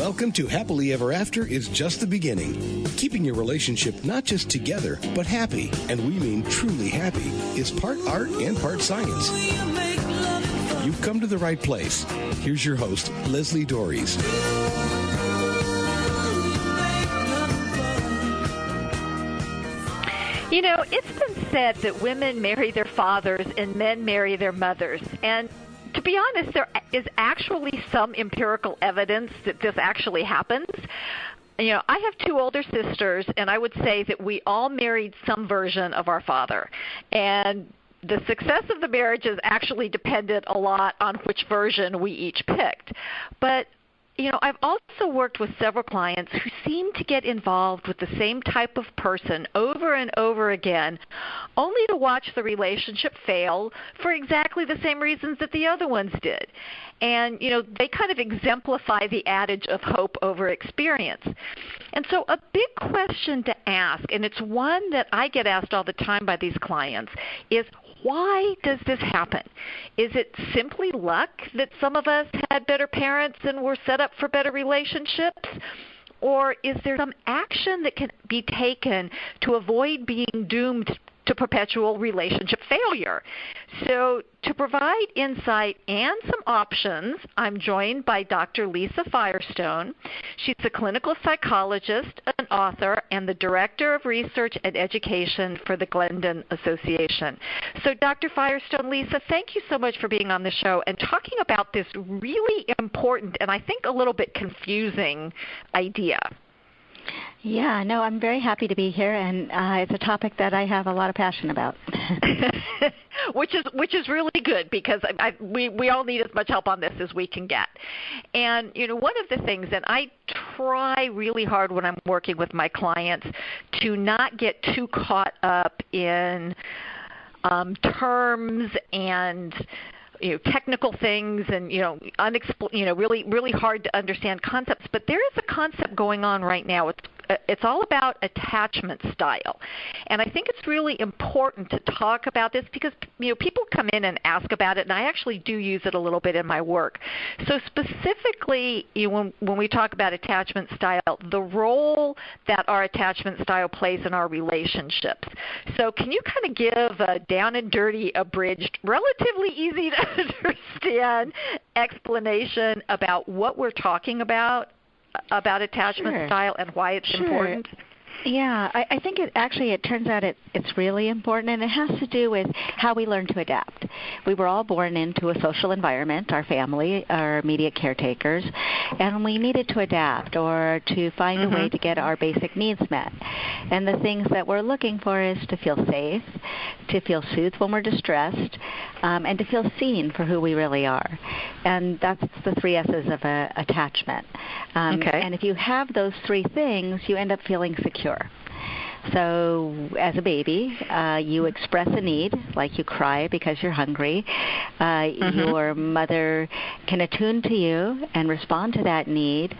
Welcome to Happily Ever After is just the beginning. Keeping your relationship not just together, but happy, and we mean truly happy, is part art and part science. You've come to the right place. Here's your host, Leslie Dories. You know, it's been said that women marry their fathers and men marry their mothers. And to be honest, there is actually some empirical evidence that this actually happens. You know, I have two older sisters, and I would say that we all married some version of our father. And the success of the marriages actually depended a lot on which version we each picked. But you know, I've also worked with several clients who seem to get involved with the same type of person over and over again, only to watch the relationship fail for exactly the same reasons that the other ones did. And, you know, they kind of exemplify the adage of hope over experience. And so a big question to ask, and it's one that I get asked all the time by these clients, is why does this happen? Is it simply luck that some of us had better parents and were set up for better relationships? Or is there some action that can be taken to avoid being doomed to perpetual relationship failure? So to provide insight and some options, I'm joined by Dr. Lisa Firestone. She's a clinical psychologist, an author, and the Director of Research and Education for the Glendon Association. So Dr. Firestone, Lisa, thank you so much for being on the show and talking about this really important and I think a little bit confusing idea. Yeah, no, I'm very happy to be here, and it's a topic that I have a lot of passion about. which is really good because we all need as much help on this as we can get. And, you know, one of the things that I try really hard when I'm working with my clients to not get too caught up in terms and technical things and really hard to understand concepts. But there is a concept going on right now. It's all about attachment style, and I think it's really important to talk about this because people come in and ask about it, and I actually do use it a little bit in my work. So specifically, when we talk about attachment style, the role that our attachment style plays in our relationships. So can you kind of give a down and dirty, abridged, relatively easy to understand explanation about what we're talking about attachment style and why it's important? Yeah, I think it turns out it's really important, and it has to do with how we learn to adapt. We were all born into a social environment, our family, our immediate caretakers, and we needed to adapt or to find a way to get our basic needs met. And the things that we're looking for is to feel safe, to feel soothed when we're distressed, and to feel seen for who we really are. And that's the three S's of attachment. And if you have those three things, you end up feeling secure. So as a baby, you express a need, like you cry because you're hungry. Your mother can attune to you and respond to that need.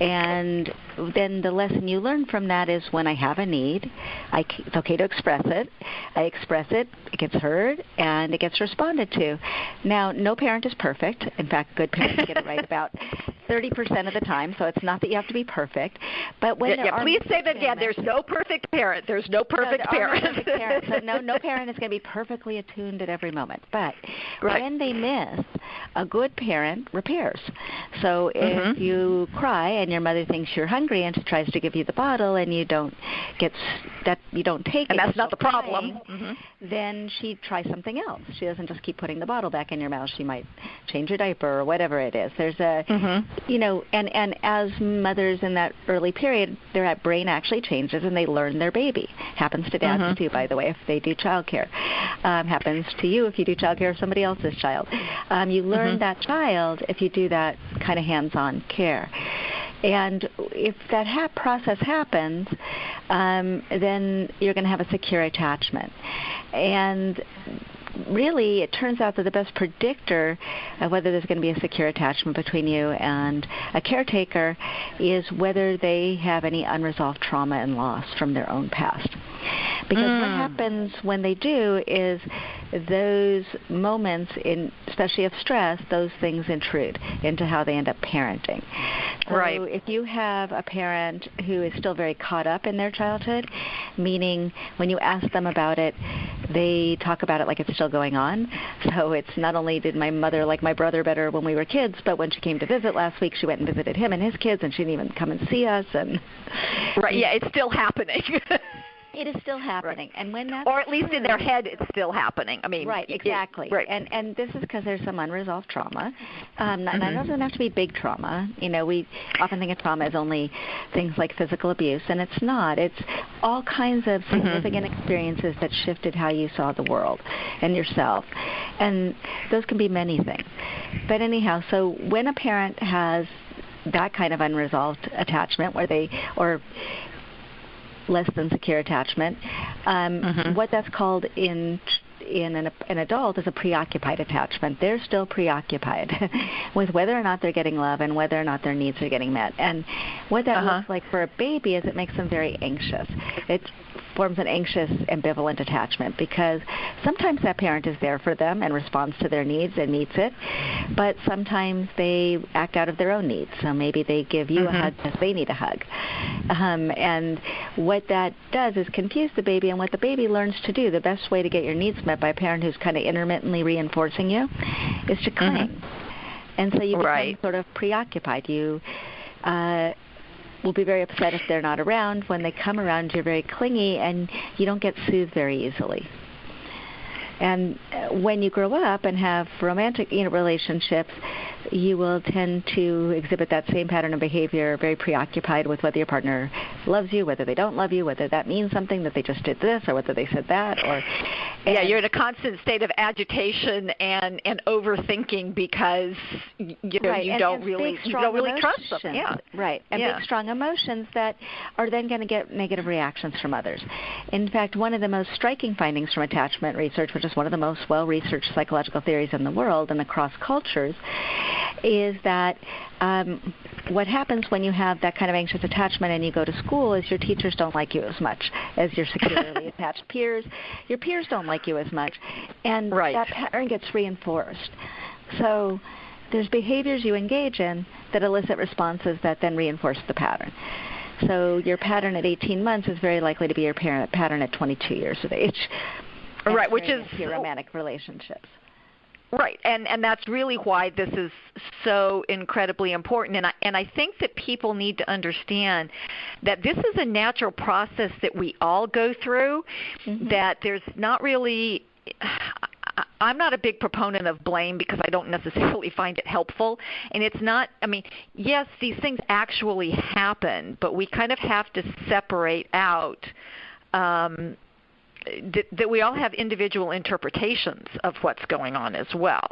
And then the lesson you learn from that is when I have a need, it's okay to express it. I express it, it gets heard, and it gets responded to. Now, no parent is perfect. In fact, good parents get it right about 30% of the time, so it's not that you have to be perfect. But when please say that again. There's no perfect parent. There's no perfect parent. No perfect parent. So no parent is going to be perfectly attuned at every moment. But when they miss, a good parent repairs. So if you cry and your mother thinks you're hungry and she tries to give you the bottle and you don't take it, and that's not the problem, then she tries something else. She doesn't just keep putting the bottle back in your mouth. She might change your diaper or whatever it is. There's a, and as mothers in that early period, their brain actually changes and they learn their baby. Happens to dads too, by the way, if they do childcare. Happens to you if you do childcare of somebody else's child. You learn that child if you do that kind of hands-on care. And if that process happens, then you're going to have a secure attachment. And really, it turns out that the best predictor of whether there's going to be a secure attachment between you and a caretaker is whether they have any unresolved trauma and loss from their own past. Because what happens when they do is those moments, especially of stress, those things intrude into how they end up parenting. So if you have a parent who is still very caught up in their childhood, meaning when you ask them about it, they talk about it like it's still going on. So it's not only did my mother like my brother better when we were kids, but when she came to visit last week, she went and visited him and his kids, and she didn't even come and see us. And it's still happening. It is still happening, and when that's or at least in their head, it's still happening. I mean, exactly. And this is because there's some unresolved trauma, and it doesn't have to be big trauma. We often think of trauma as only things like physical abuse, and it's not. It's all kinds of significant experiences that shifted how you saw the world and yourself, and those can be many things. But anyhow, so when a parent has that kind of unresolved attachment, or less than secure attachment, what that's called in an adult is a preoccupied attachment. They're still preoccupied with whether or not they're getting love and whether or not their needs are getting met. And what that looks like for a baby is it makes them very anxious. It forms an anxious, ambivalent attachment because sometimes that parent is there for them and responds to their needs and meets it, but sometimes they act out of their own needs. So maybe they give you a hug because they need a hug. And what that does is confuse the baby, and what the baby learns to do, the best way to get your needs met by a parent who's kind of intermittently reinforcing you, is to cling. And so you become sort of preoccupied. You will be very upset if they're not around. When they come around, you're very clingy, and you don't get soothed very easily. And when you grow up and have romantic relationships, you will tend to exhibit that same pattern of behavior, very preoccupied with whether your partner loves you, whether they don't love you, whether that means something that they just did this or whether they said that. You're in a constant state of agitation and overthinking because you don't really trust them. Yeah. Right. And big, strong emotions that are then going to get negative reactions from others. In fact, one of the most striking findings from attachment research, which is one of the most well-researched psychological theories in the world and across cultures, is that what happens when you have that kind of anxious attachment and you go to school is your teachers don't like you as much as your securely attached peers. Your peers don't like you as much, and that pattern gets reinforced. So there's behaviors you engage in that elicit responses that then reinforce the pattern. So your pattern at 18 months is very likely to be your pattern at 22 years of age. Which is your romantic relationships. Right, and that's really why this is so incredibly important. And I think that people need to understand that this is a natural process that we all go through, that there's not really – I'm not a big proponent of blame because I don't necessarily find it helpful. And it's not – I mean, yes, these things actually happen, but we kind of have to separate out that we all have individual interpretations of what's going on as well.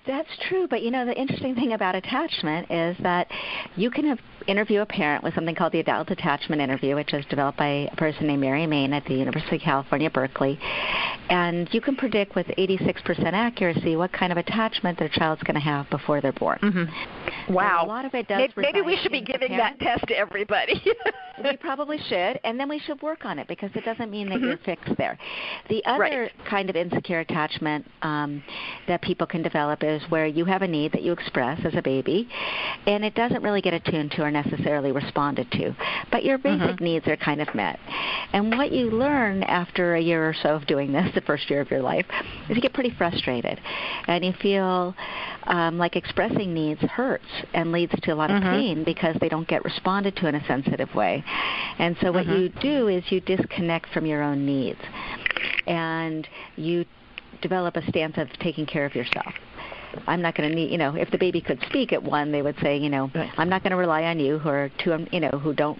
That's true, but the interesting thing about attachment is that you can interview a parent with something called the Adult Attachment Interview, which is developed by a person named Mary Main at the University of California, Berkeley, and you can predict with 86% accuracy what kind of attachment their child's going to have before they're born. Wow. And a lot of it does maybe we should be giving that test to everybody. We probably should, and then we should work on it because it doesn't mean that you're fixed there. The other kind of insecure attachment that people can develop is where you have a need that you express as a baby, and it doesn't really get attuned to or necessarily responded to, but your basic needs are kind of met. And what you learn after a year or so of doing this, the first year of your life, is you get pretty frustrated, and you feel like expressing needs hurts and leads to a lot of pain because they don't get responded to in a sensitive way. And so what you do is you disconnect from your own needs, and you develop a stance of taking care of yourself. I'm not going to need, if the baby could speak at 1, they would say, I'm not going to rely on you who don't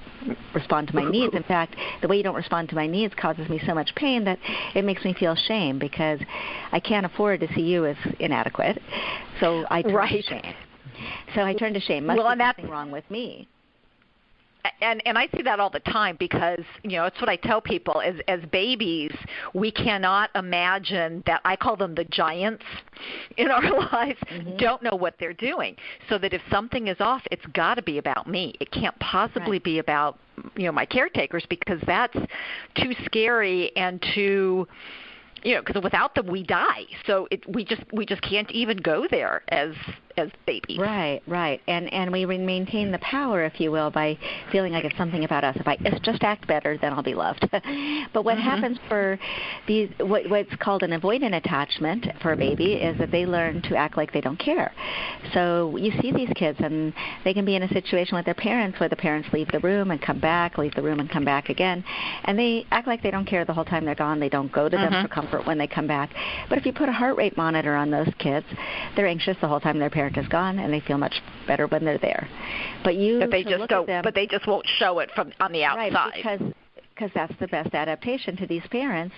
respond to my needs. In fact, the way you don't respond to my needs causes me so much pain that it makes me feel shame because I can't afford to see you as inadequate. So I turn to shame. So I turn to shame. Must be something wrong with me. And I see that all the time because, it's what I tell people. As babies, we cannot imagine that, I call them the giants in our lives, don't know what they're doing. So that if something is off, it's got to be about me. It can't possibly be about, my caretakers, because that's too scary and too, because without them we die. So we just can't even go there as babies. Right. And we maintain the power, if you will, by feeling like it's something about us. If I just act better, then I'll be loved. But what happens for these, what's called an avoidant attachment for a baby, is that they learn to act like they don't care. So you see these kids, and they can be in a situation with their parents where the parents leave the room and come back, leave the room and come back again, and they act like they don't care the whole time they're gone. They don't go to them for comfort when they come back. But if you put a heart rate monitor on those kids, they're anxious the whole time their parent is gone, and they feel much better when they're there. But they just don't. But they just won't show it from on the outside. Right, because that's the best adaptation to these parents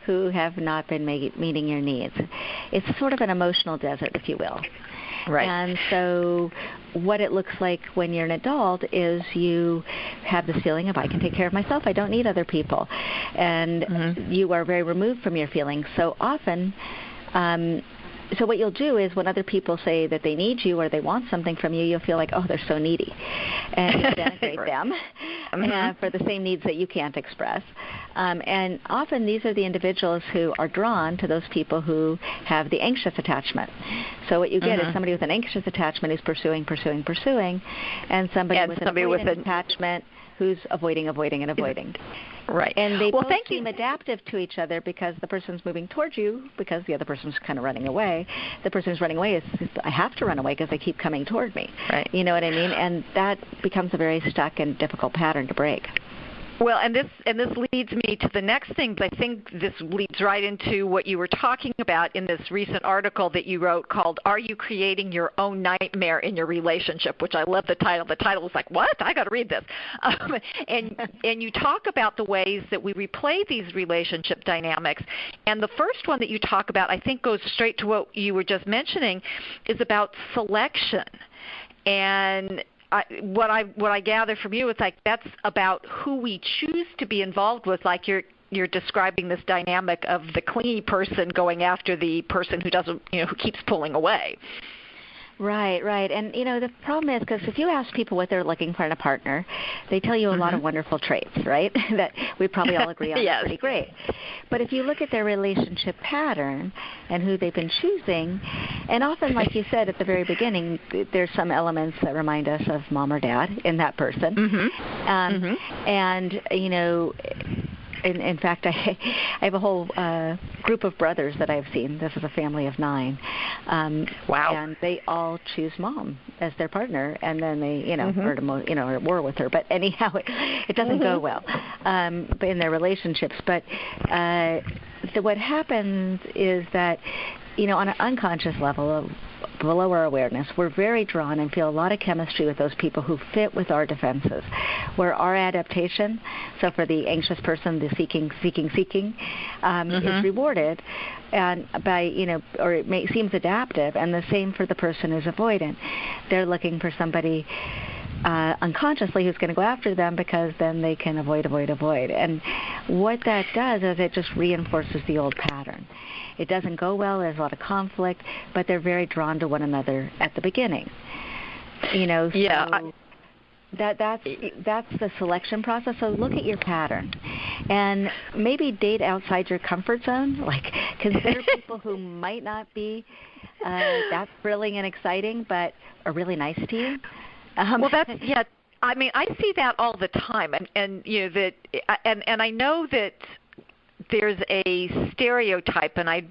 who have not been meeting your needs. It's sort of an emotional desert, if you will. Right. And so what it looks like when you're an adult is you have this feeling of, I can take care of myself, I don't need other people. And you are very removed from your feelings. So often, so what you'll do is when other people say that they need you or they want something from you, you'll feel like, oh, they're so needy. And you denigrate them for the same needs that you can't express. And often these are the individuals who are drawn to those people who have the anxious attachment. So what you get is somebody with an anxious attachment who's pursuing, and somebody with an attachment who's avoiding. Right. And they both seem adaptive to each other because the person's moving towards you because the other person's kind of running away. The person who's running away is, I have to run away because they keep coming toward me. Right. You know what I mean? And that becomes a very stuck and difficult pattern to break. Well, and this leads me to the next thing, but I think this leads right into what you were talking about in this recent article that you wrote called "Are You Creating Your Own Nightmare in Your Relationship?" which I love the title. The title is like, what? I got to read this. And you talk about the ways that we replay these relationship dynamics. And the first one that you talk about, I think, goes straight to what you were just mentioning, is about selection. And what I gather from you, it's like that's about who we choose to be involved with. Like you're describing this dynamic of the clingy person going after the person who doesn't, who keeps pulling away. Right. And, the problem is because if you ask people what they're looking for in a partner, they tell you a lot of wonderful traits, right, that we probably all agree on are pretty great. But if you look at their relationship pattern and who they've been choosing, and often, like you said at the very beginning, there's some elements that remind us of mom or dad in that person. And, in fact, I have a whole group of brothers that I've seen. This is a family of 9. Wow! And they all choose mom as their partner, and then they, are at war with her. But anyhow, it doesn't go well in their relationships. But what happens is that, on an unconscious level, below our awareness, we're very drawn and feel a lot of chemistry with those people who fit with our defenses, where our adaptation, so for the anxious person, the seeking, is rewarded, and by, or it seems adaptive, and the same for the person who's avoidant. They're looking for somebody unconsciously who's going to go after them because then they can avoid. And what that does is it just reinforces the old pattern. It doesn't go well. There's a lot of conflict, but they're very drawn to one another at the beginning. That's the selection process. So look at your pattern, and maybe date outside your comfort zone. Like consider people who might not be that thrilling and exciting, but are really nice to you. Well, I mean, I see that all the time, and I know that there's a stereotype, and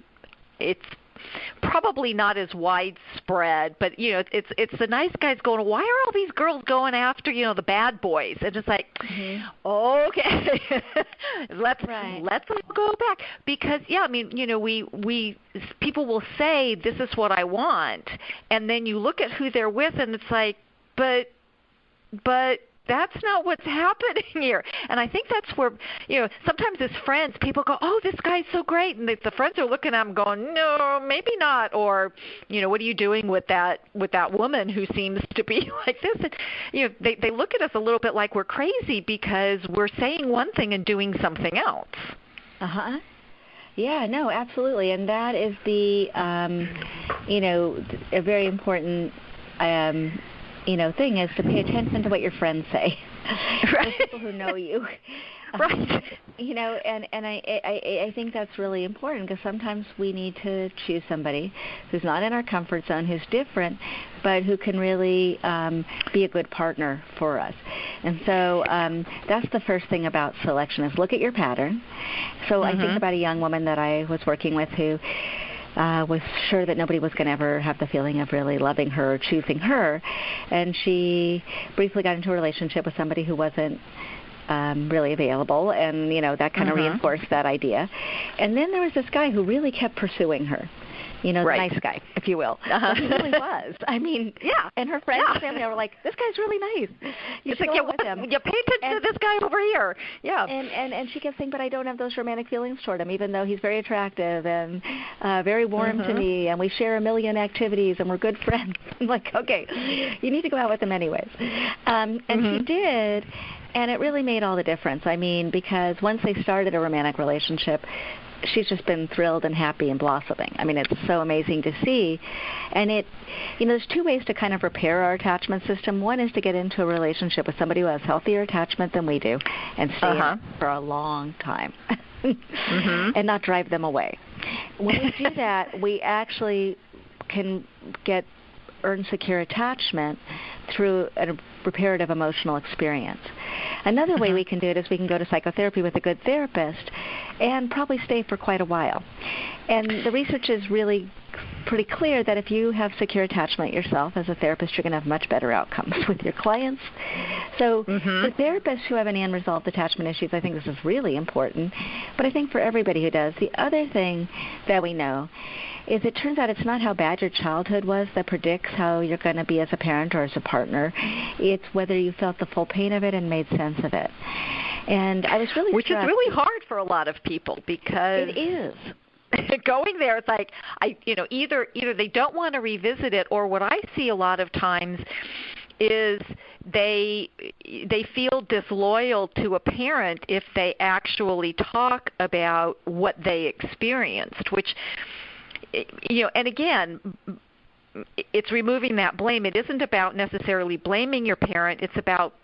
it's probably not as widespread, but it's the nice guys going, why are all these girls going after the bad boys? And it's like, okay, let's all go back, because we people will say this is what I want, and then you look at who they're with, and it's like, but That's not what's happening here. And I think that's where, sometimes as friends, people go, oh, this guy's so great. And the friends are looking at him going, no, maybe not. Or, what are you doing with that woman who seems to be like this? And, they look at us a little bit like we're crazy because we're saying one thing and doing something else. Uh-huh. Yeah, no, absolutely. And that is the, a very important thing is to pay attention to what your friends say. Right. People who know you. Right. And I think that's really important because sometimes we need to choose somebody who's not in our comfort zone, who's different, but who can really be a good partner for us. And so that's the first thing about selection is look at your pattern. So I think about a young woman that I was working with who was sure that nobody was going to ever have the feeling of really loving her or choosing her. And she briefly got into a relationship with somebody who wasn't really available, and, that kind of reinforced that idea. And then there was this guy who really kept pursuing her. The nice guy, if you will. But he really was. I mean, yeah. And her friends and family were like, this guy's really nice. You should go with him. You pay attention to this guy over here. Yeah. And she kept saying, but I don't have those romantic feelings toward him, even though he's very attractive and very warm to me, and we share a million activities, and we're good friends. I'm like, okay, you need to go out with him anyways. And she did. And it really made all the difference. I mean, because once they started a romantic relationship, she's just been thrilled and happy and blossoming. I mean, it's so amazing to see. And there's two ways to kind of repair our attachment system. One is to get into a relationship with somebody who has healthier attachment than we do and stay in it for a long time and not drive them away. When we do that, we actually can earn secure attachment through a reparative emotional experience. Another way we can do it is we can go to psychotherapy with a good therapist and probably stay for quite a while. And the research is really pretty clear that if you have secure attachment yourself as a therapist, you're going to have much better outcomes with your clients. So for therapists who have any unresolved attachment issues, I think this is really important. But I think for everybody who does, the other thing that we know is it turns out it's not how bad your childhood was that predicts how you're going to be as a parent or as a partner. It's whether you felt the full pain of it and made sense of it. And I was really Which is really hard for a lot of people because it is. Going there, it's like either they don't want to revisit it, or what I see a lot of times is they feel disloyal to a parent if they actually talk about what they experienced, which and again, it's removing that blame. It isn't about necessarily blaming your parent. It's about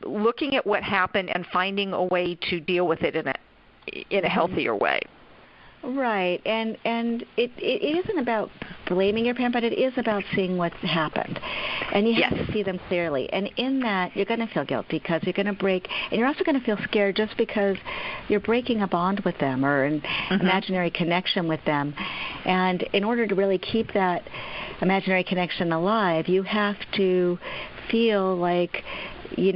looking at what happened and finding a way to deal with it in a healthier way. Right, and it isn't about blaming your parent, but it is about seeing what's happened. And you have to see them clearly. And in that, you're going to feel guilty because you're going to break, and you're also going to feel scared just because you're breaking a bond with them or an imaginary connection with them. And in order to really keep that imaginary connection alive, you have to feel like you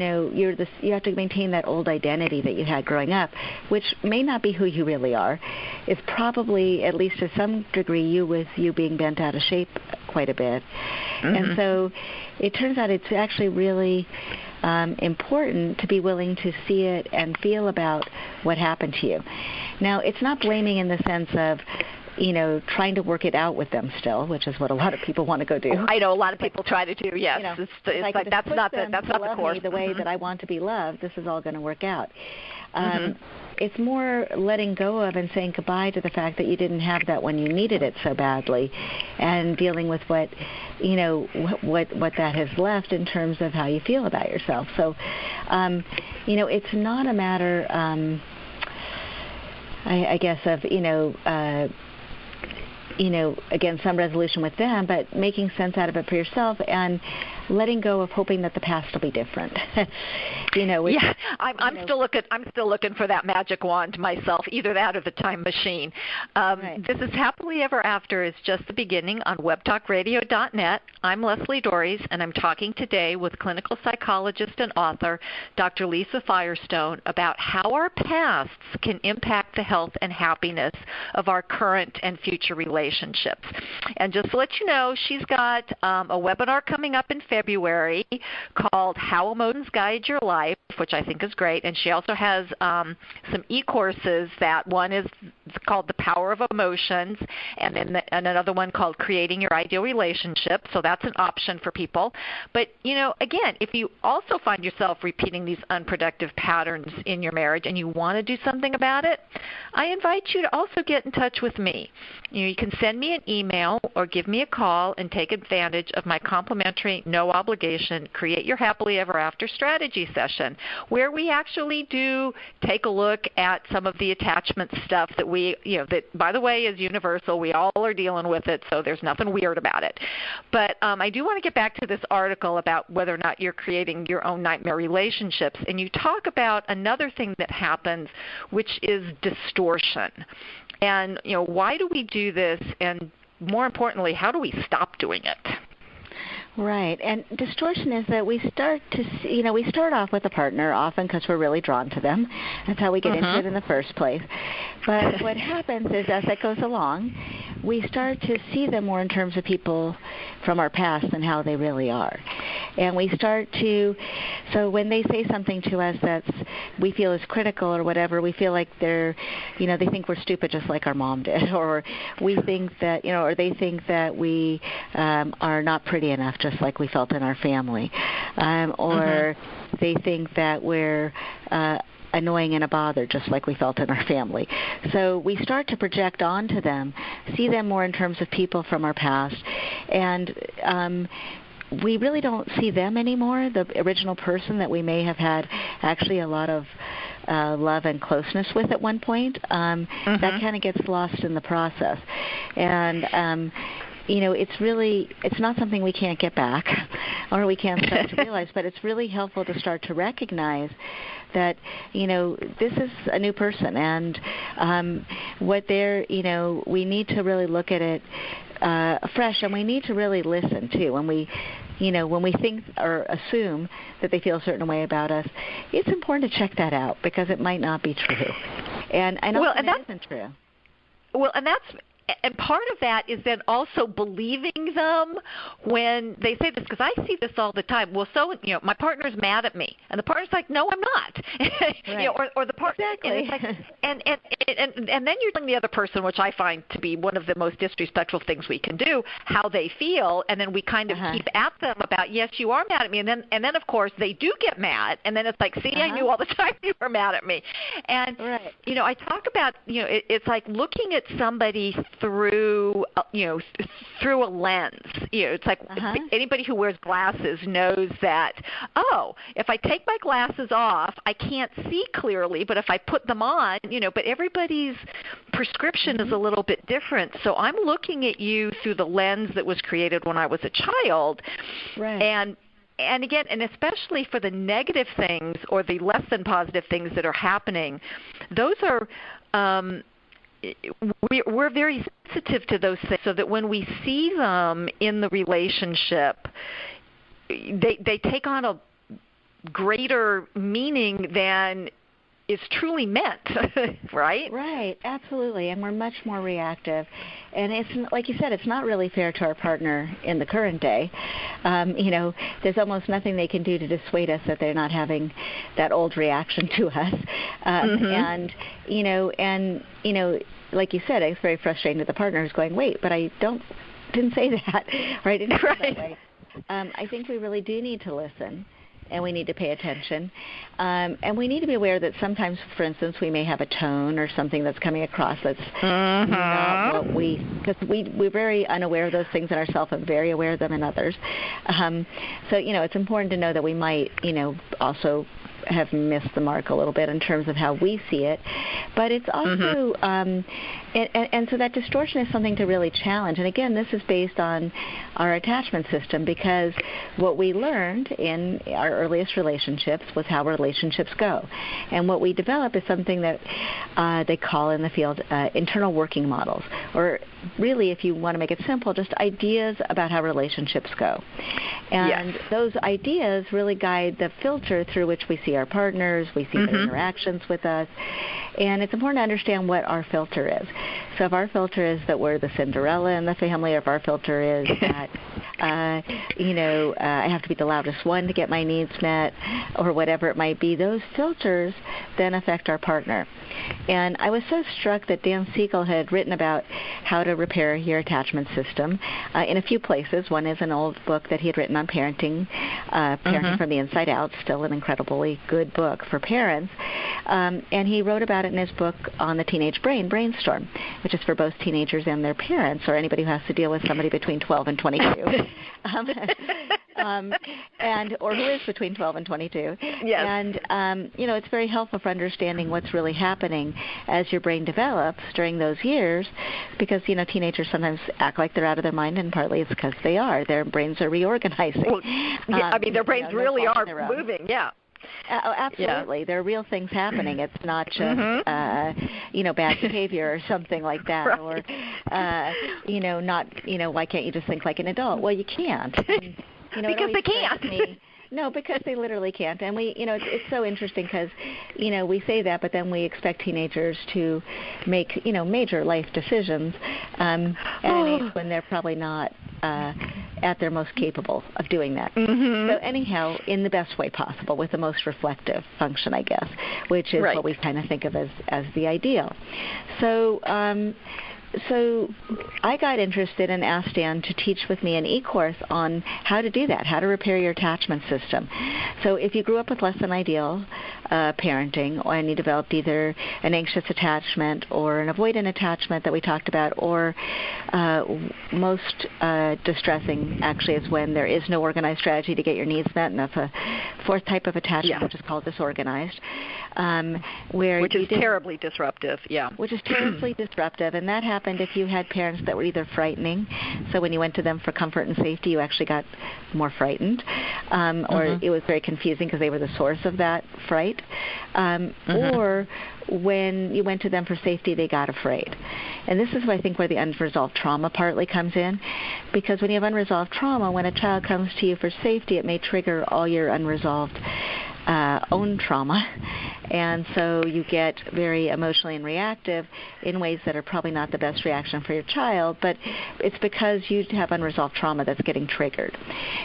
have to maintain that old identity that you had growing up, which may not be who you really are. It's probably, at least to some degree, you being bent out of shape quite a bit. And so it turns out it's actually really important to be willing to see it and feel about what happened to you. Now, it's not blaming in the sense of trying to work it out with them still, which is what a lot of people want to go do. I know a lot of people try to do. Yes, it's like that's not the course. The way that I want to be loved, this is all going to work out. It's more letting go of and saying goodbye to the fact that you didn't have that when you needed it so badly, and dealing with what that has left in terms of how you feel about yourself. So, it's not a matter, I guess, of again, some resolution with them, but making sense out of it for yourself and letting go of hoping that the past will be different. I'm still looking for that magic wand myself, either that or the time machine. Right. This is Happily Ever After is just the beginning on webtalkradio.net. I'm Leslie Dories, and I'm talking today with clinical psychologist and author Dr. Lisa Firestone about how our pasts can impact the health and happiness of our current and future relationships. And just to let you know, she's got a webinar coming up in February called How Emotions Guide Your Life, which I think is great. And she also has some e-courses. That one is called The Power of Emotions, and then and another one called Creating Your Ideal Relationship. So that's an option for people. But, again, if you also find yourself repeating these unproductive patterns in your marriage and you want to do something about it, I invite you to also get in touch with me. You can send me an email or give me a call and take advantage of my complimentary, no obligation, Create Your Happily Ever After strategy session, where we actually do take a look at some of the attachment stuff that that, by the way, is universal. We all are dealing with it, so there's nothing weird about it. But I do want to get back to this article about whether or not you're creating your own nightmare relationships. And you talk about another thing that happens, which is distortion. And, why do we do this? And more importantly, how do we stop doing it? Right, and distortion is that we start to see, we start off with a partner often because we're really drawn to them. That's how we get into it in the first place. But what happens is as that goes along, we start to see them more in terms of people from our past and how they really are. And we start to, so when they say something to us that we feel is critical or whatever, we feel like they're, they think we're stupid just like our mom did, or we think that, or they think that we are not pretty enough just like we felt in our family, or they think that we're annoying and a bother just like we felt in our family. So we start to project onto them, see them more in terms of people from our past, and we really don't see them anymore, the original person that we may have had actually a lot of love and closeness with at one point. That kind of gets lost in the process. And it's not something we can't get back or we can't start to realize, but it's really helpful to start to recognize that, this is a new person, and what they're, we need to really look at it fresh, and we need to really listen too. When we think or assume that they feel a certain way about us, it's important to check that out because it might not be true. And often it isn't true. Well, and part of that is then also believing them when they say this, because I see this all the time. Well, my partner's mad at me, and the partner's like, "No, I'm not." Right. Or the partner, exactly. and then you're telling the other person, which I find to be one of the most disrespectful things we can do, how they feel, and then we kind of keep at them about, "Yes, you are mad at me," and then of course they do get mad, and then it's like, "See, I knew all the time you were mad at me," and I talk about it's like looking at somebody through through a lens. It's like anybody who wears glasses knows that, if I take my glasses off, I can't see clearly, but if I put them on, but everybody's prescription is a little bit different. So I'm looking at you through the lens that was created when I was a child. Right. And again, and especially for the negative things or the less than positive things that are happening, those are we're very sensitive to those things, so that when we see them in the relationship, they take on a greater meaning than is truly meant, right? Right, absolutely, and we're much more reactive. And it's, like you said, it's not really fair to our partner in the current day. There's almost nothing they can do to dissuade us that they're not having that old reaction to us. And like you said, it's very frustrating to the partner who's going, wait, but I didn't say that, or I didn't feel that way. I think we really do need to listen, and we need to pay attention. And we need to be aware that sometimes, for instance, we may have a tone or something that's coming across that's not what because we're very unaware of those things in ourselves and very aware of them in others. So, it's important to know that we might, also have missed the mark a little bit in terms of how we see it. But it's also, and so that distortion is something to really challenge. And again, this is based on our attachment system, because what we learned in our earliest relationships was how relationships go. And what we develop is something that they call in the field internal working models, or really, if you want to make it simple, just ideas about how relationships go. And those ideas really guide the filter through which we see our partners, we see their interactions with us. And it's important to understand what our filter is. So if our filter is that we're the Cinderella in the family, or if our filter is that I have to be the loudest one to get my needs met, or whatever it might be. Those filters then affect our partner. And I was so struck that Dan Siegel had written about how to repair your attachment system in a few places. One is an old book that he had written on parenting, Parenting from the Inside Out, still an incredibly good book for parents. And he wrote about it in his book on the teenage brain, Brainstorm, which is for both teenagers and their parents, or anybody who has to deal with somebody between 12 and 22. Or who is between 12 and 22. Yes. And, it's very helpful for understanding what's really happening as your brain develops during those years, because, teenagers sometimes act like they're out of their mind, and partly it's because they are. Their brains are reorganizing. Well, their brains really are moving, yeah. Absolutely. Yeah. There are real things happening. It's not just, bad behavior or something like that. Right. Or, why can't you just think like an adult? Well, you can't. And, because they can't. No, because they literally can't. And it's so interesting because, we say that, but then we expect teenagers to make, major life decisions at an age when they're probably not at their most capable of doing that. Mm-hmm. So anyhow, in the best way possible, with the most reflective function, I guess, which is right. what we kind of think of as the ideal. So I got interested and asked Dan to teach with me an e-course on how to do that, how to repair your attachment system. So if you grew up with less than ideal parenting, and you developed either an anxious attachment or an avoidant attachment that we talked about, or most distressing actually is when there is no organized strategy to get your needs met, and that's a fourth type of attachment, which is called disorganized. Which is terribly disruptive, yeah. Which is terribly disruptive, and that happened if you had parents that were either frightening, so when you went to them for comfort and safety, you actually got more frightened, or it was very confusing because they were the source of that fright, or when you went to them for safety, they got afraid. And this is, I think, where the unresolved trauma partly comes in, because when you have unresolved trauma, when a child comes to you for safety, it may trigger all your unresolved own trauma, and so you get very emotionally and reactive in ways that are probably not the best reaction for your child, but it's because you have unresolved trauma that's getting triggered.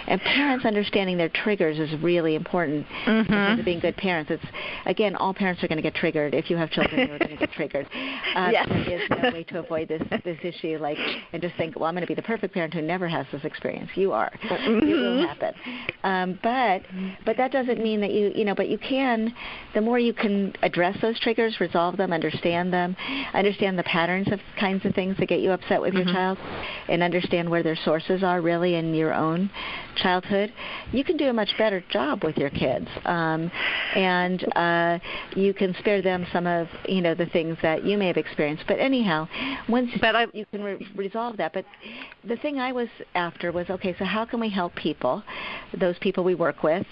And parents understanding their triggers is really important in terms of being good parents. It's, again, all parents are going to get triggered. If you have children, you're going to get triggered. Yes. There is no way to avoid this issue, and just think, well, I'm going to be the perfect parent who never has this experience. You are. It will happen. But that doesn't mean that but you can, the more you can address those triggers, resolve them, understand the patterns of kinds of things that get you upset with your child, and understand where their sources are really in your own childhood, you can do a much better job with your kids. And you can spare them some of, the things that you may have experienced. But anyhow, once you can resolve that. But the thing I was after was, okay, so how can we help people, those people we work with,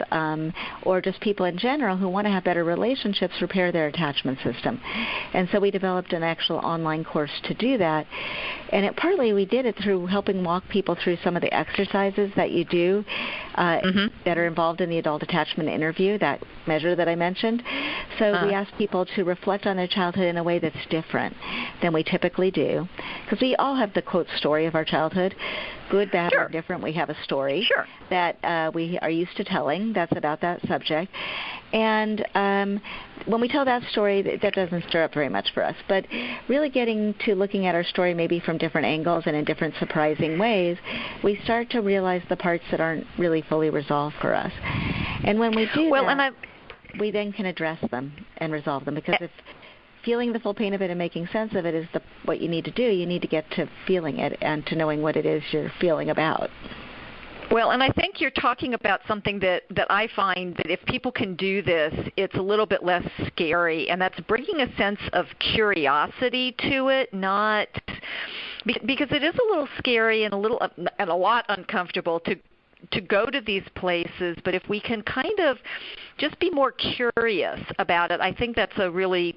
or just people in general who want to have better relationships, repair their attachment system? And so we developed an actual online course to do that. And partly we did it through helping walk people through some of the exercises that you do that are involved in the adult attachment interview, that measure that I mentioned. So we asked people to reflect on their childhood in a way that's different than we typically do, because we all have the, quote, story of our childhood. Good, bad, or different, we have a story that we are used to telling that's about that subject. And when we tell that story, that doesn't stir up very much for us. But really getting to looking at our story maybe from different angles and in different surprising ways, we start to realize the parts that aren't really fully resolved for us. And when we do we then can address them and resolve them, because if feeling the full pain of it and making sense of it is what you need to do, you need to get to feeling it and to knowing what it is you're feeling about. Well, and I think you're talking about something that I find that if people can do this, it's a little bit less scary, and that's bringing a sense of curiosity to it, not because it is a little scary and a lot uncomfortable to go to these places, but if we can kind of just be more curious about it, I think that's a really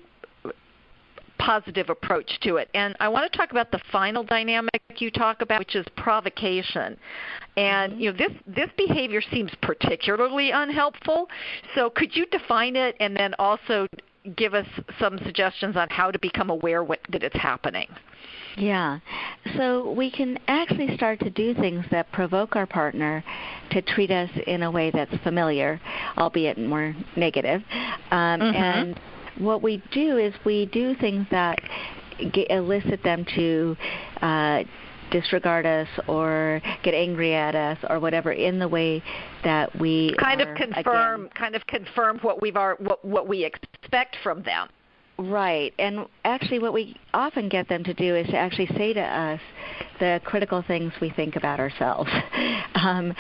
positive approach to it. And I want to talk about the final dynamic you talk about, which is provocation. And this behavior seems particularly unhelpful. So could you define it and then also give us some suggestions on how to become aware that it's happening. Yeah. So we can actually start to do things that provoke our partner to treat us in a way that's familiar, albeit more negative. And what we do is we do things that elicit them to disregard us or get angry at us or whatever in the way that we kind of confirm what we expect from them. Right. And actually what we often get them to do is to actually say to us the critical things we think about ourselves. And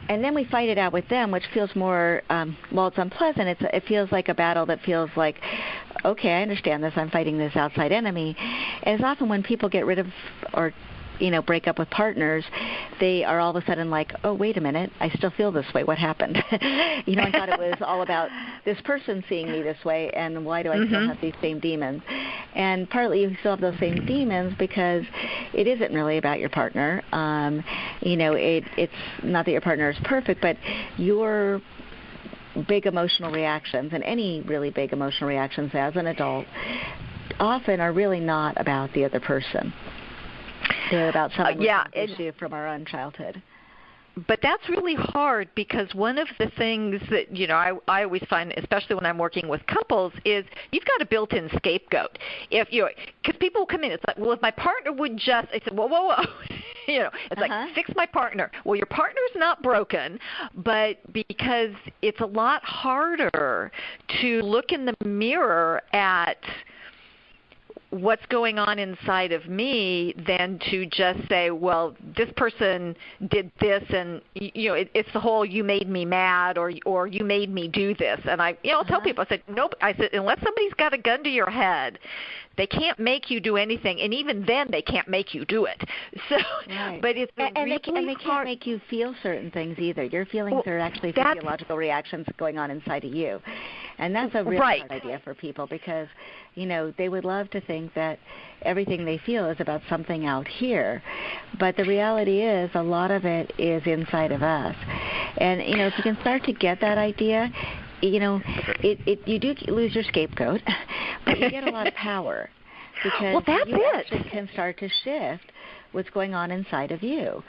then we fight it out with them, which feels more, well, it's unpleasant. It feels like a battle that feels like, okay, I understand this. I'm fighting this outside enemy. And it's often when people get rid of or break up with partners, they are all of a sudden like, oh, wait a minute, I still feel this way. What happened? I thought it was all about this person seeing me this way, and why do I still have these same demons? And partly you still have those same demons because it isn't really about your partner. It's not that your partner is perfect, but your big emotional reactions, and any really big emotional reactions as an adult, often are really not about the other person. They're about something issue from our own childhood. But that's really hard because one of the things that, I always find, especially when I'm working with couples, is you've got a built-in scapegoat. Because people will come in, it's like, well, if my partner would just, I said, whoa. It's like, fix my partner. Well, your partner's not broken, but because it's a lot harder to look in the mirror at what's going on inside of me than to just say, well, this person did this, and it's the whole you made me mad or you made me do this. And I'll tell people, I said, nope. I said, unless somebody's got a gun to your head, they can't make you do anything, and even then they can't make you do it. So, right. But it's and they can't make you feel certain things either. Your feelings are actually physiological reactions going on inside of you. And that's a really hard idea for people because, they would love to think that everything they feel is about something out here. But the reality is a lot of it is inside of us. And, if you can start to get that idea, you do lose your scapegoat, but you get a lot of power because you actually can start to shift what's going on inside of you.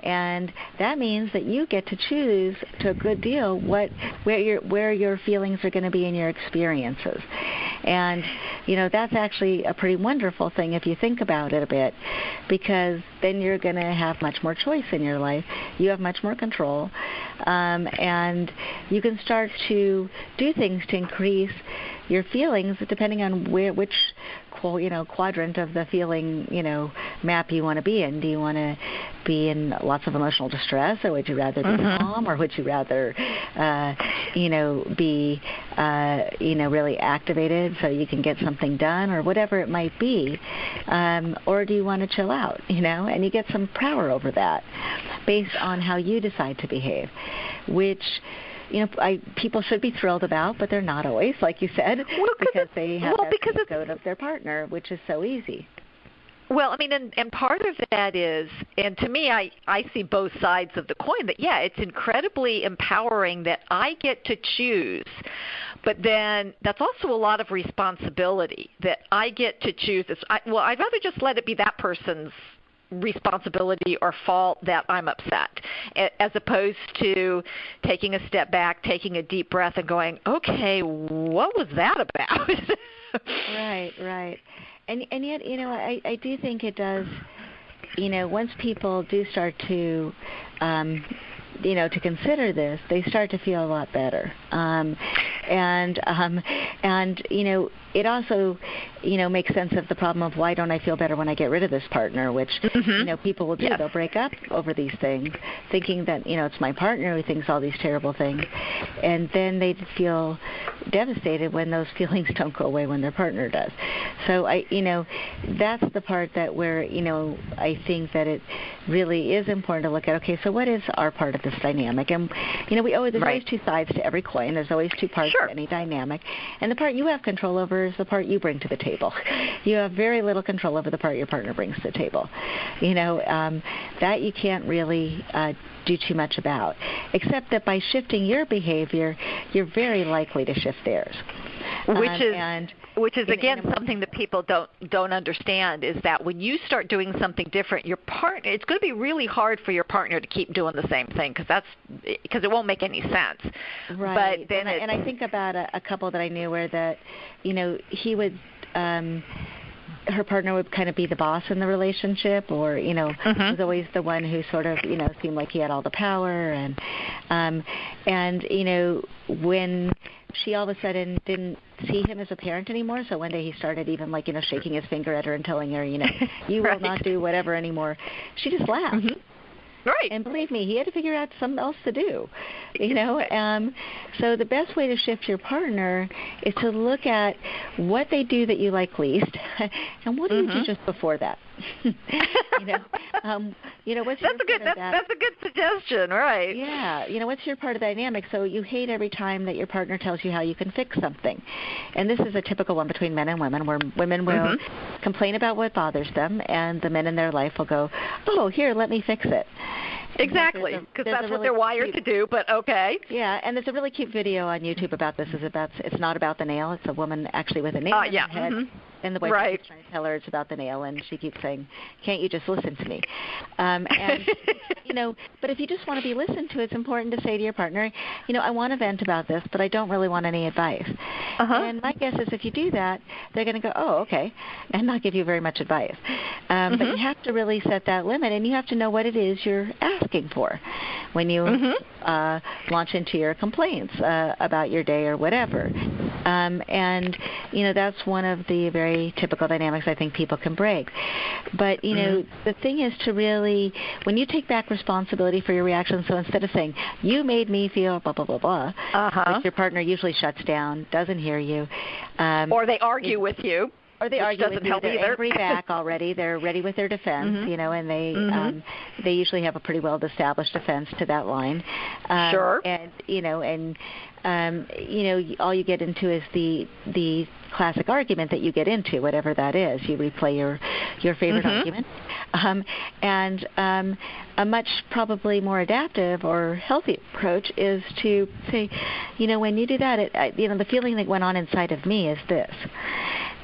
And that means that you get to choose to a good deal where your feelings are going to be in your experiences. And, that's actually a pretty wonderful thing if you think about it a bit, because then you're going to have much more choice in your life. You have much more control, and you can start to do things to increase your feelings depending on which quadrant of the feeling map you want to be in. Do you want to be in lots of emotional distress, or would you rather be calm, or would you rather be really activated so you can get something done, or whatever it might be, or do you want to chill out, and you get some power over that based on how you decide to behave, which people should be thrilled about, but they're not always, like you said, because they have that scapegoat of their partner, which is so easy. Well, and part of that is, and to me, I see both sides of the coin, that, it's incredibly empowering that I get to choose, but then that's also a lot of responsibility that I get to choose this. I'd rather just let it be that person's responsibility or fault that I'm upset, as opposed to taking a step back, taking a deep breath and going, okay, what was that about? Right. And yet, I do think it does, once people do start to, to consider this, they start to feel a lot better. It also, makes sense of the problem of why don't I feel better when I get rid of this partner, which, people will do. They'll break up over these things, thinking that, it's my partner who thinks all these terrible things. And then they feel devastated when those feelings don't go away when their partner does. So, that's the part that where, I think that it really is important to look at, okay, so what is our part of this dynamic? And, there's always two sides to every coin. There's always two parts Sure. any dynamic. And the part you have control over is the part you bring to the table. You have very little control over the part your partner brings to the table. That you can't really do too much about, except that by shifting your behavior, you're very likely to shift theirs. Which is again something that people don't understand, is that when you start doing something different, your partner, it's going to be really hard for your partner to keep doing the same thing because it won't make any sense. Right. But then and I think about a couple that I knew where that he would. Her partner would kind of be the boss in the relationship, or was always the one who sort of seemed like he had all the power, and when she all of a sudden didn't see him as a parent anymore, so one day he started even shaking his finger at her and telling her you will not do whatever anymore, she just laughed. Mm-hmm. Right. And believe me, he had to figure out something else to do. So the best way to shift your partner is to look at what they do that you like least, and what do you do just before that. What's that's a good suggestion, right? Yeah. What's your part of the dynamic? So you hate every time that your partner tells you how you can fix something. And this is a typical one between men and women, where women will complain about what bothers them, and the men in their life will go, oh, here, let me fix it. Exactly, because that's what they're wired to do, but okay. Yeah, and there's a really cute video on YouTube about this. It's not about the nail. It's a woman actually with a nail in her head. And the boyfriend keeps trying to tell her it's about the nail, and she keeps saying, can't you just listen to me? But if you just want to be listened to, it's important to say to your partner, I want to vent about this, but I don't really want any advice. And my guess is if you do that, they're going to go, oh, okay, and not give you very much advice. But you have to really set that limit, and you have to know what it is you're asking for when you launch into your complaints about your day or whatever. That's one of the very typical dynamics I think people can break. But, the thing is to really, when you take back responsibility for your reaction, so instead of saying, you made me feel blah, blah, blah, blah, which your partner usually shuts down, doesn't hear you. Or they argue with you. Or they argue with you. They're angry back already. They're ready with their defense, and they usually have a pretty well-established defense to that line. Sure. All you get into is the classic argument that you get into, whatever that is. You replay your favorite argument. A much probably more adaptive or healthy approach is to say, when you do that, the feeling that went on inside of me is this.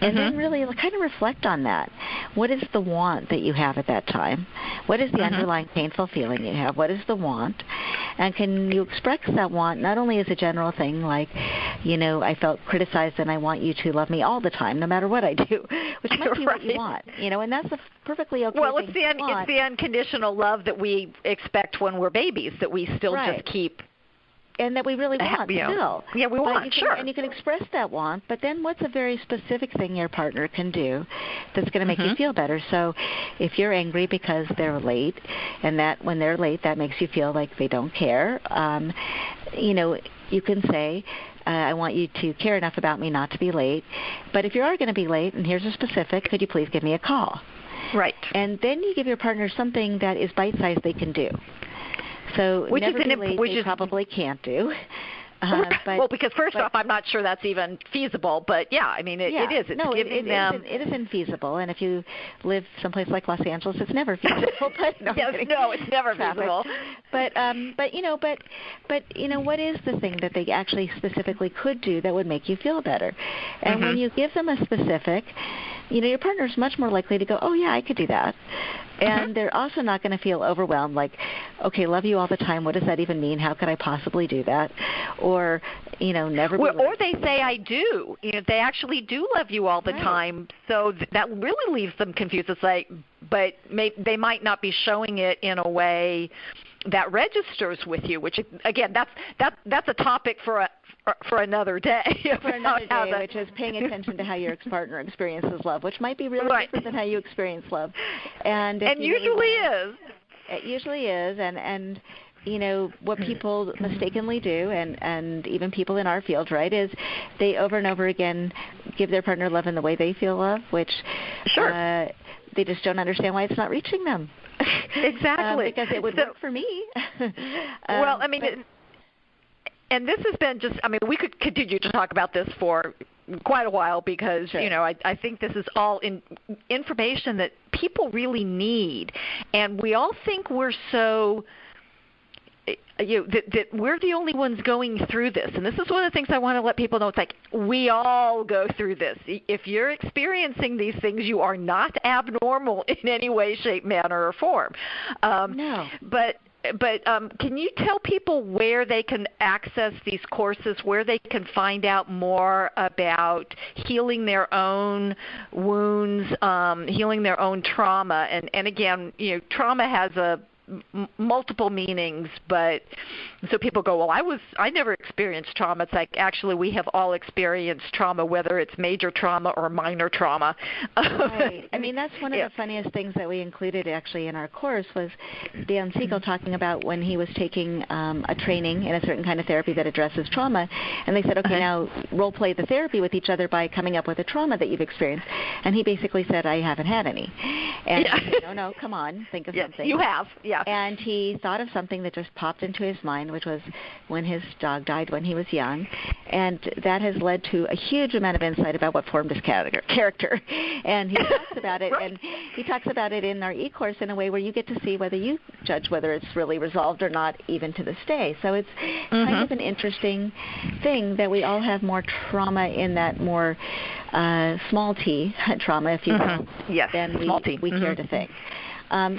And then really kind of reflect on that. What is the want that you have at that time? What is the underlying painful feeling you have? What is the want? And can you express that want not only as a general thing like, I felt criticized and I want you to love me all the time, no matter what I do, which might be what you want. And that's a perfectly okay well, thing it's the unconditional love that we expect when we're babies, that we still just keep. And that we really want still. Yeah, we want, sure. And you can express that want, but then what's a very specific thing your partner can do that's going to make you feel better? So if you're angry because they're late, and that when they're late, that makes you feel like they don't care, you can say, I want you to care enough about me not to be late. But if you are going to be late, and here's a specific, could you please give me a call? Right. And then you give your partner something that is bite-sized they can do. So which never is be late, they probably can't do. Because first off, I'm not sure that's even feasible. But yeah, I mean, it is. It's giving them. It isn't feasible. And if you live someplace like Los Angeles, it's never feasible. But it's never feasible. But what is the thing that they actually specifically could do that would make you feel better? And when you give them a specific, your partner's much more likely to go, oh yeah, I could do that. And they're also not going to feel overwhelmed like, okay, love you all the time. What does that even mean? How could I possibly do that? Or, never be or they say I do. They actually do love you all the time. So that really leaves them confused. It's like, but they might not be showing it in a way that registers with you, which, again, that's a topic for another day. Which is paying attention to how your partner experiences love, which might be really different than how you experience love. And usually is. It usually is, and what people mistakenly do, and even people in our field, right, is they over and over again give their partner love in the way they feel love, which they just don't understand why it's not reaching them. Exactly. Because it would work for me. Well, I mean, and this has been just, I mean, we could continue to talk about this for quite a while because, sure. I think this is all information that people really need. And we all think we're so, that we're the only ones going through this. And this is one of the things I want to let people know. It's like we all go through this. If you're experiencing these things, you are not abnormal in any way, shape, manner, or form. No. But can you tell people where they can access these courses, where they can find out more about healing their own wounds, healing their own trauma? And again, trauma has multiple meanings, but so people go, well, I never experienced trauma. It's like, actually, we have all experienced trauma, whether it's major trauma or minor trauma. Right. I mean, that's one of the funniest things that we included actually in our course was Dan Siegel talking about when he was taking a training in a certain kind of therapy that addresses trauma, and they said, okay, now role play the therapy with each other by coming up with a trauma that you've experienced. And he basically said, I haven't had any. And I said, no, come on, think of something. You have, yeah. And he thought of something that just popped into his mind, which was when his dog died when he was young. And that has led to a huge amount of insight about what formed his character. And he talks about it, and he talks about it in our e-course in a way where you get to see whether you judge whether it's really resolved or not, even to this day. So it's kind of an interesting thing that we all have more trauma in that more small t trauma, if you will, than we care to think.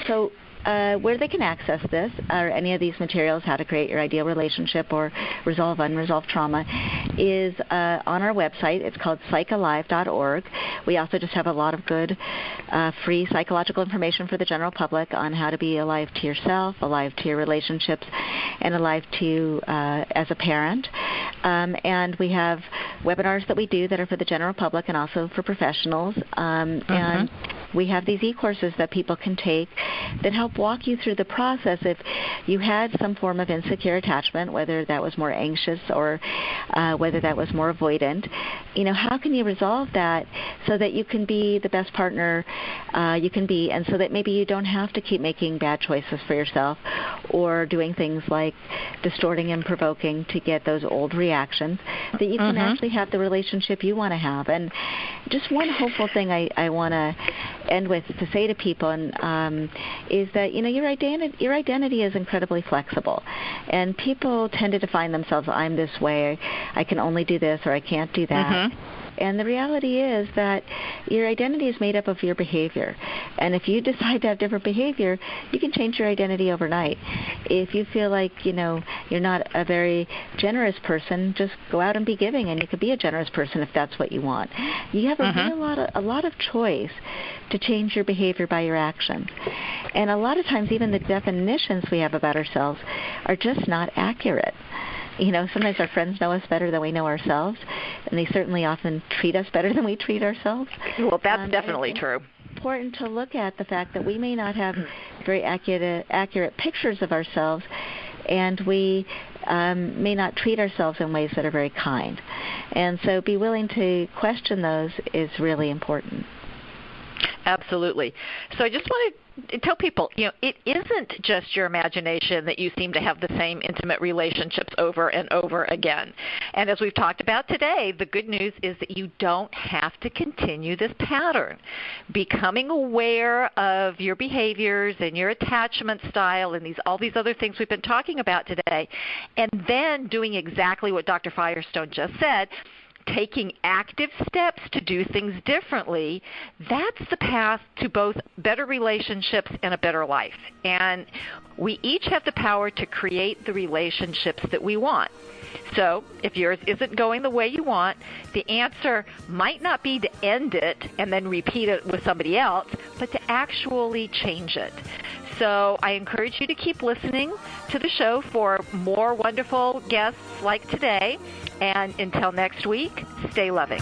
So where they can access this or any of these materials, how to create your ideal relationship or resolve unresolved trauma, is on our website. It's called psychalive.org. We also just have a lot of good free psychological information for the general public on how to be alive to yourself, alive to your relationships, and alive to you as a parent. And we have webinars that we do that are for the general public and also for professionals. And we have these e-courses that people can take that help walk you through the process. If you had some form of insecure attachment, whether that was more anxious or whether that was more avoidant, how can you resolve that so that you can be the best partner you can be, and so that maybe you don't have to keep making bad choices for yourself or doing things like distorting and provoking to get those old reactions, that you can actually have the relationship you want to have. And just one hopeful thing I want to end with to say to people is that your identity is incredibly flexible, and people tend to define themselves, I'm this way, I can only do this, or I can't do that. And the reality is that your identity is made up of your behavior. And if you decide to have different behavior, you can change your identity overnight. If you feel like, you're not a very generous person, just go out and be giving, and you could be a generous person if that's what you want. You have a lot of choice to change your behavior by your actions. And a lot of times even the definitions we have about ourselves are just not accurate. Sometimes our friends know us better than we know ourselves, and they certainly often treat us better than we treat ourselves. Well, that's definitely true. It's important to look at the fact that we may not have very accurate pictures of ourselves, and we may not treat ourselves in ways that are very kind. And so be willing to question those is really important. Absolutely. So I just want to tell people, it isn't just your imagination that you seem to have the same intimate relationships over and over again. And as we've talked about today, the good news is that you don't have to continue this pattern. Becoming aware of your behaviors and your attachment style and all these other things we've been talking about today, and then doing exactly what Dr. Firestone just said, taking active steps to do things differently, that's the path to both better relationships and a better life. And we each have the power to create the relationships that we want. So if yours isn't going the way you want, the answer might not be to end it and then repeat it with somebody else, but to actually change it. So I encourage you to keep listening to the show for more wonderful guests like today. And until next week, stay loving.